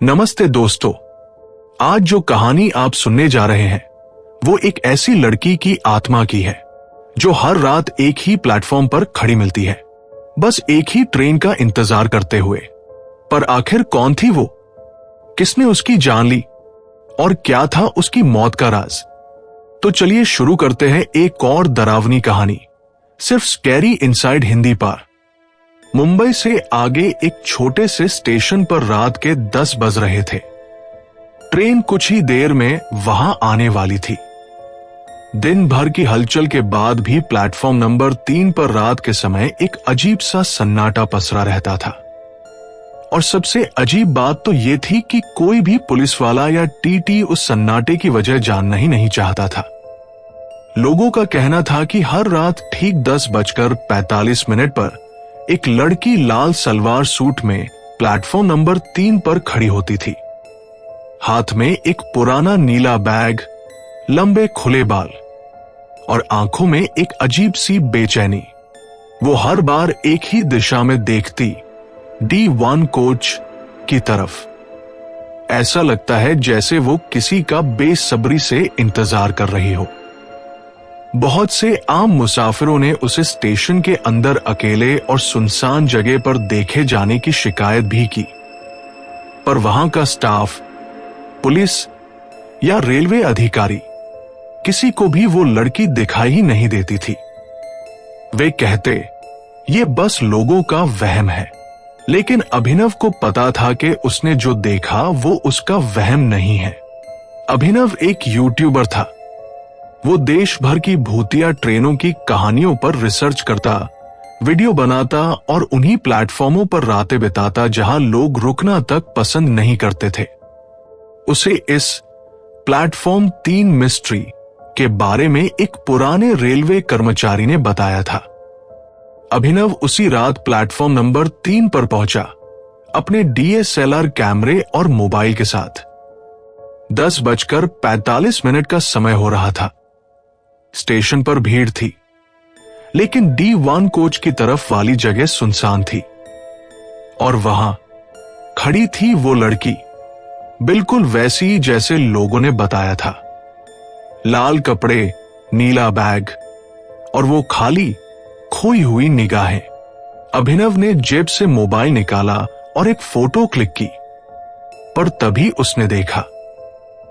नमस्ते दोस्तों, आज जो कहानी आप सुनने जा रहे हैं वो एक ऐसी लड़की की आत्मा की है जो हर रात एक ही प्लेटफॉर्म पर खड़ी मिलती है, बस एक ही ट्रेन का इंतजार करते हुए। पर आखिर कौन थी वो? किसने उसकी जान ली और क्या था उसकी मौत का राज? तो चलिए शुरू करते हैं एक और डरावनी कहानी, सिर्फ स्कैरी इनसाइड हिंदी पर। मुंबई से आगे एक छोटे से स्टेशन पर रात के 10 बज रहे थे। ट्रेन कुछ ही देर में वहां आने वाली थी। दिन भर की हलचल के बाद भी प्लेटफॉर्म नंबर 3 पर रात के समय एक अजीब सा सन्नाटा पसरा रहता था। और सबसे अजीब बात तो यह थी कि कोई भी पुलिस वाला या टीटी उस सन्नाटे की वजह जानना ही नहीं चाहता था। लोगों का कहना था कि हर रात ठीक 10:45 पर एक लड़की लाल सलवार सूट में प्लेटफॉर्म नंबर 3 पर खड़ी होती थी। हाथ में एक पुराना नीला बैग, लंबे खुले बाल और आंखों में एक अजीब सी बेचैनी। वो हर बार एक ही दिशा में देखती, D1 कोच की तरफ। ऐसा लगता है जैसे वो किसी का बेसब्री से इंतजार कर रही हो। बहुत से आम मुसाफिरों ने उसे स्टेशन के अंदर अकेले और सुनसान जगह पर देखे जाने की शिकायत भी की, पर वहां का स्टाफ, पुलिस या रेलवे अधिकारी किसी को भी वो लड़की दिखाई ही नहीं देती थी। वे कहते ये बस लोगों का वहम है, लेकिन अभिनव को पता था कि उसने जो देखा वो उसका वहम नहीं है। अभिनव एक यूट्यूबर था। वो देश भर की भूतिया ट्रेनों की कहानियों पर रिसर्च करता, वीडियो बनाता और उन्हीं प्लेटफॉर्मों पर रातें बिताता जहां लोग रुकना तक पसंद नहीं करते थे। उसे इस प्लेटफॉर्म 3 मिस्ट्री के बारे में एक पुराने रेलवे कर्मचारी ने बताया था। अभिनव उसी रात प्लेटफॉर्म नंबर 3 पर पहुंचा, अपने DSLR कैमरे और मोबाइल के साथ। 10:45 का समय हो रहा था। स्टेशन पर भीड़ थी, लेकिन D1 कोच की तरफ वाली जगह सुनसान थी। और वहां खड़ी थी वो लड़की, बिल्कुल वैसी जैसे लोगों ने बताया था। लाल कपड़े, नीला बैग और वो खाली खोई हुई निगाहें। अभिनव ने जेब से मोबाइल निकाला और एक फोटो क्लिक की, पर तभी उसने देखा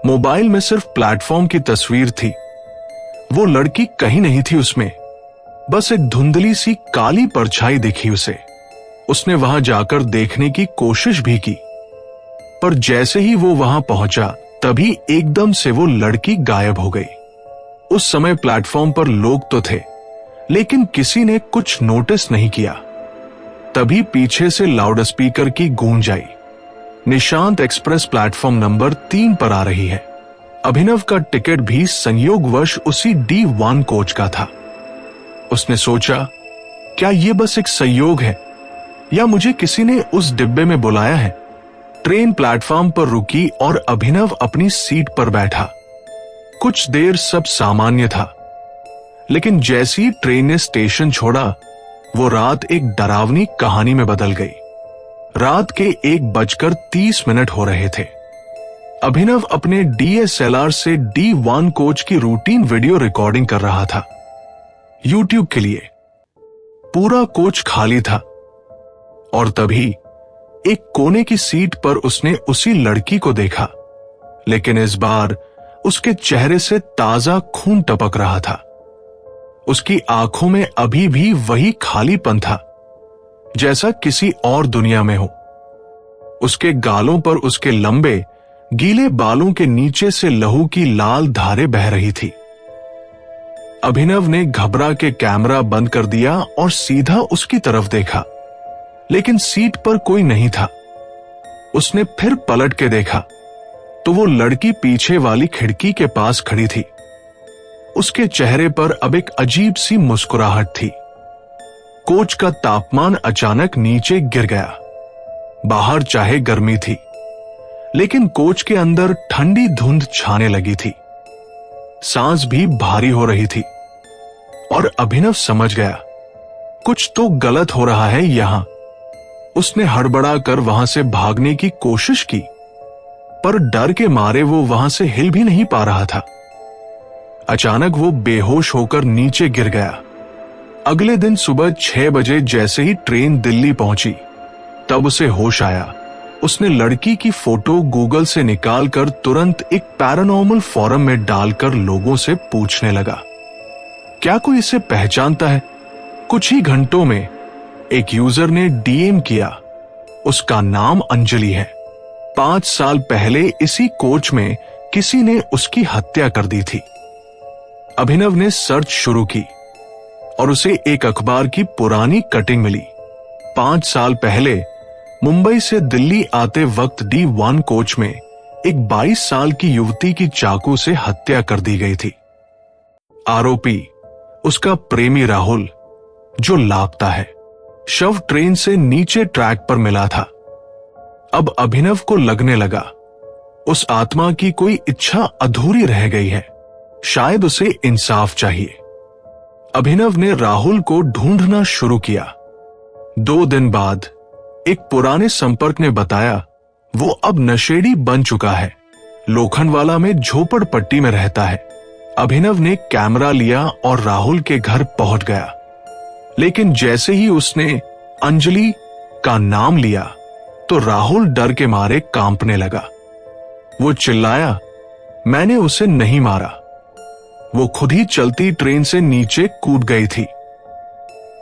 मोबाइल में सिर्फ प्लेटफॉर्म की तस्वीर थी। वो लड़की कहीं नहीं थी उसमें, बस एक धुंधली सी काली परछाई दिखी उसे। उसने वहां जाकर देखने की कोशिश भी की, पर जैसे ही वो वहां पहुंचा तभी एकदम से वो लड़की गायब हो गई। उस समय प्लेटफॉर्म पर लोग तो थे, लेकिन किसी ने कुछ नोटिस नहीं किया। तभी पीछे से लाउड स्पीकर की गूंज आई, निशांत एक्सप्रेस प्लेटफॉर्म नंबर 3 पर आ रही है। अभिनव का टिकट भी संयोगवश उसी D1 कोच का था। उसने सोचा, क्या ये बस एक संयोग है या मुझे किसी ने उस डिब्बे में बुलाया है? ट्रेन प्लेटफॉर्म पर रुकी और अभिनव अपनी सीट पर बैठा। कुछ देर सब सामान्य था, लेकिन जैसे ही ट्रेन ने स्टेशन छोड़ा, वो रात एक डरावनी कहानी में बदल गई। रात के 1:30 हो रहे थे। अभिनव अपने DSLR से D1 कोच की रूटीन वीडियो रिकॉर्डिंग कर रहा था, YouTube के लिए। पूरा कोच खाली था और तभी एक कोने की सीट पर उसने उसी लड़की को देखा, लेकिन इस बार उसके चेहरे से ताजा खून टपक रहा था। उसकी आंखों में अभी भी वही खालीपन था, जैसा किसी और दुनिया में हो। उसके गालों पर उसके लंबे गीले बालों के नीचे से लहू की लाल धारें बह रही थी। अभिनव ने घबरा के कैमरा बंद कर दिया और सीधा उसकी तरफ देखा, लेकिन सीट पर कोई नहीं था। उसने फिर पलट के देखा तो वो लड़की पीछे वाली खिड़की के पास खड़ी थी। उसके चेहरे पर अब एक अजीब सी मुस्कुराहट थी। कोच का तापमान अचानक नीचे गिर गया। बाहर चाहे गर्मी थी, लेकिन कोच के अंदर ठंडी धुंध छाने लगी थी। सांस भी भारी हो रही थी और अभिनव समझ गया, कुछ तो गलत हो रहा है यहां। उसने हड़बड़ा कर वहां से भागने की कोशिश की, पर डर के मारे वो वहां से हिल भी नहीं पा रहा था। अचानक वो बेहोश होकर नीचे गिर गया। अगले दिन सुबह 6 बजे जैसे ही ट्रेन दिल्ली पहुंची, तब उसे होश आया। उसने लड़की की फोटो गूगल से निकालकर तुरंत एक पैरानॉर्मल फोरम में डालकर लोगों से पूछने लगा, क्या कोई इसे पहचानता है? कुछ ही घंटों में एक यूजर ने डीएम किया, उसका नाम अंजलि है। 5 साल पहले इसी कोच में किसी ने उसकी हत्या कर दी थी। अभिनव ने सर्च शुरू की और उसे एक अखबार की पुरानी कटिंग मिली। 5 साल पहले मुंबई से दिल्ली आते वक्त D1 कोच में एक 22 साल की युवती की चाकू से हत्या कर दी गई थी। आरोपी उसका प्रेमी राहुल, जो लापता है। शव ट्रेन से नीचे ट्रैक पर मिला था। अब अभिनव को लगने लगा उस आत्मा की कोई इच्छा अधूरी रह गई है, शायद उसे इंसाफ चाहिए। अभिनव ने राहुल को ढूंढना शुरू किया। 2 दिन बाद एक पुराने संपर्क ने बताया वो अब नशेड़ी बन चुका है, लोखंडवाला में झोपड़पट्टी में रहता है। अभिनव ने कैमरा लिया और राहुल के घर पहुंच गया, लेकिन जैसे ही उसने अंजलि का नाम लिया तो राहुल डर के मारे कांपने लगा। वो चिल्लाया, मैंने उसे नहीं मारा, वो खुद ही चलती ट्रेन से नीचे कूद गई थी,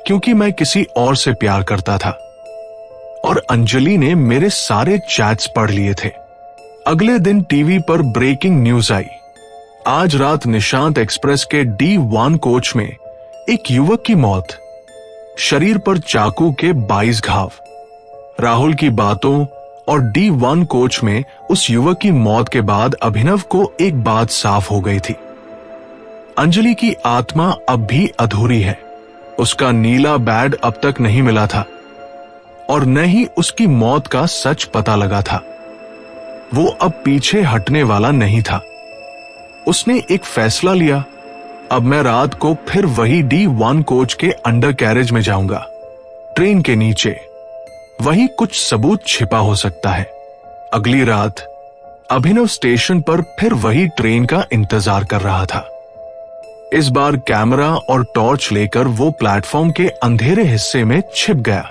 क्योंकि मैं किसी और से प्यार करता था। और अंजलि ने मेरे सारे चैट्स पढ़ लिए थे। अगले दिन टीवी पर ब्रेकिंग न्यूज आई। आज रात निशांत एक्सप्रेस के D1 कोच में एक युवक की मौत, शरीर पर चाकू के 22 घाव। राहुल की बातों और D1 कोच में उस युवक की मौत के बाद अभिनव को एक बात साफ हो गई थी, अंजलि की आत्मा अब भी अधूरी है। उसका नीला बैड अब तक नहीं मिला था और न ही उसकी मौत का सच पता लगा था। वो अब पीछे हटने वाला नहीं था। उसने एक फैसला लिया, अब मैं रात को फिर वही D1 कोच के अंडर कैरेज में जाऊंगा। ट्रेन के नीचे वही कुछ सबूत छिपा हो सकता है। अगली रात अभिनव स्टेशन पर फिर वही ट्रेन का इंतजार कर रहा था। इस बार कैमरा और टॉर्च लेकर वो प्लेटफॉर्म के अंधेरे हिस्से में छिप गया।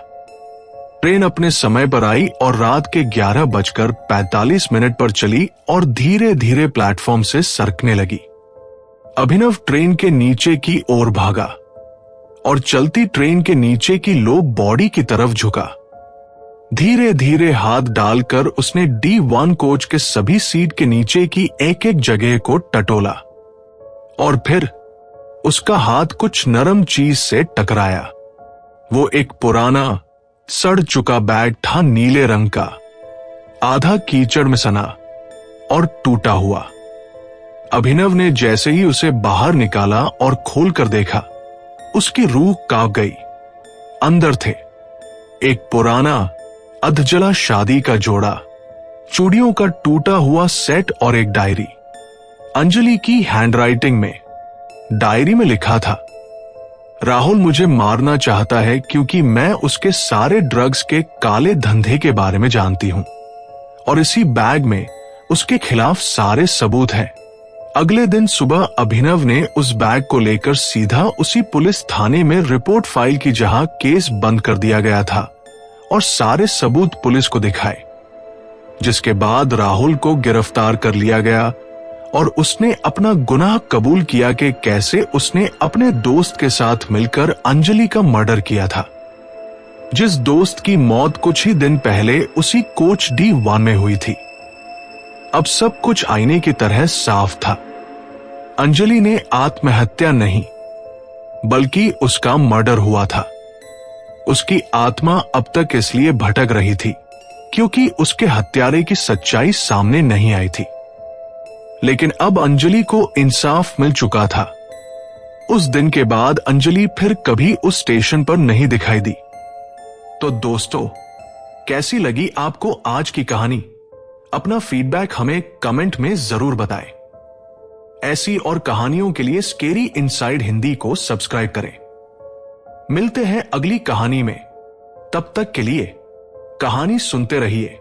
ट्रेन अपने समय पर आई और रात के 11:45 पर चली और धीरे धीरे प्लेटफॉर्म से सरकने लगी। अभिनव ट्रेन के नीचे की ओर भागा और चलती ट्रेन के नीचे की लो बॉडी की तरफ झुका। धीरे धीरे हाथ डालकर उसने D1 कोच के सभी सीट के नीचे की एक एक जगह को टटोला और फिर उसका हाथ कुछ नरम चीज से टकराया। वो एक पुराना सड़ चुका बैग था, नीले रंग का, आधा कीचड़ में सना और टूटा हुआ। अभिनव ने जैसे ही उसे बाहर निकाला और खोलकर देखा, उसकी रूह कांप गई। अंदर थे एक पुराना अधजला शादी का जोड़ा, चूड़ियों का टूटा हुआ सेट और एक डायरी। अंजलि की हैंडराइटिंग में डायरी में लिखा था, राहुल मुझे मारना चाहता है क्योंकि मैं उसके सारे ड्रग्स के काले धंधे के बारे में जानती हूं और इसी बैग में उसके खिलाफ सारे सबूत हैं। अगले दिन सुबह अभिनव ने उस बैग को लेकर सीधा उसी पुलिस थाने में रिपोर्ट फाइल की जहां केस बंद कर दिया गया था और सारे सबूत पुलिस को दिखाए, जिसके बाद राहुल को गिरफ्तार कर लिया गया और उसने अपना गुनाह कबूल किया कि कैसे उसने अपने दोस्त के साथ मिलकर अंजलि का मर्डर किया था, जिस दोस्त की मौत कुछ ही दिन पहले उसी कोच D1 में हुई थी। अब सब कुछ आईने की तरह साफ था। अंजलि ने आत्महत्या नहीं, बल्कि उसका मर्डर हुआ था। उसकी आत्मा अब तक इसलिए भटक रही थी क्योंकि उसके हत्यारे की सच्चाई सामने नहीं आई थी। लेकिन अब अंजलि को इंसाफ मिल चुका था। उस दिन के बाद अंजलि फिर कभी उस स्टेशन पर नहीं दिखाई दी। तो दोस्तों, कैसी लगी आपको आज की कहानी? अपना फीडबैक हमें कमेंट में जरूर बताएं। ऐसी और कहानियों के लिए स्केरी इनसाइड हिंदी को सब्सक्राइब करें। मिलते हैं अगली कहानी में। तब तक के लिए कहानी सुनते रहिए।